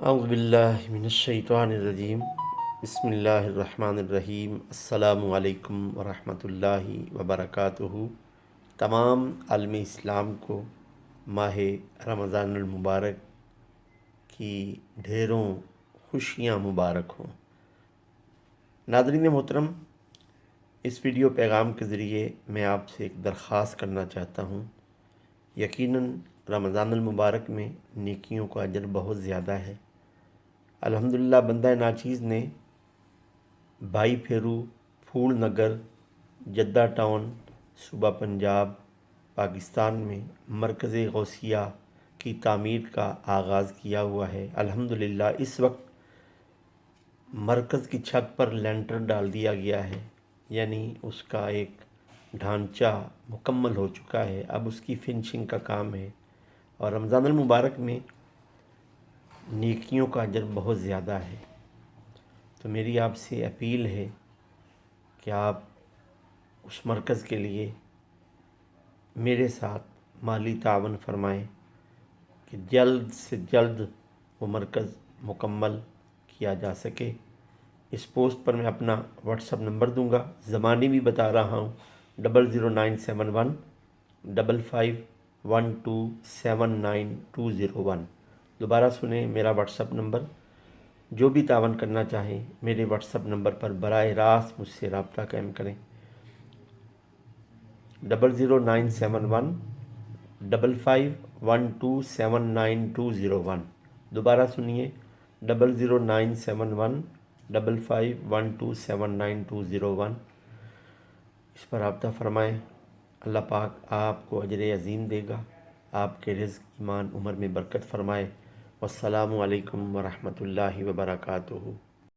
اعوذ باللہ من الشیطان الرجیم بسم اللہ الرحمن الرحیم السلام علیکم ورحمۃ اللہ وبرکاتہ۔ تمام عالم اسلام کو ماہ رمضان المبارک کی ڈھیروں خوشیاں مبارک ہوں۔ ناظرین محترم، اس ویڈیو پیغام کے ذریعے میں آپ سے ایک درخواست کرنا چاہتا ہوں۔ یقیناً رمضان المبارک میں نیکیوں کا اجر بہت زیادہ ہے۔ الحمدللہ بندہ ناچیز نے بھائی پھیرو، پھول نگر، جدہ ٹاؤن، صوبہ پنجاب، پاکستان میں مرکز غوثیہ کی تعمیر کا آغاز کیا ہوا ہے۔ الحمدللہ اس وقت مرکز کی چھت پر لینٹر ڈال دیا گیا ہے، یعنی اس کا ایک ڈھانچہ مکمل ہو چکا ہے۔ اب اس کی فنشنگ کا کام ہے، اور رمضان المبارک میں نیکیوں کا اجر بہت زیادہ ہے۔ تو میری آپ سے اپیل ہے کہ آپ اس مرکز کے لیے میرے ساتھ مالی تعاون فرمائیں کہ جلد سے جلد وہ مرکز مکمل کیا جا سکے۔ اس پوسٹ پر میں اپنا واٹس اپ نمبر دوں گا، زمانی بھی بتا رہا ہوں، 00971 551279 دوبارہ سنیں میرا واٹس اپ نمبر۔ جو بھی تعاون کرنا چاہیں میرے واٹس اپ نمبر پر براہ راست مجھ سے رابطہ قائم کریں، 00971 551279 دوبارہ سنیے، 00971 551279 اس پر رابطہ فرمائیں۔ اللہ پاک آپ کو اجر عظیم دے گا، آپ کے رزق، ایمان، عمر میں برکت فرمائے۔ والسلام علیکم ورحمۃ اللہ وبرکاتہ۔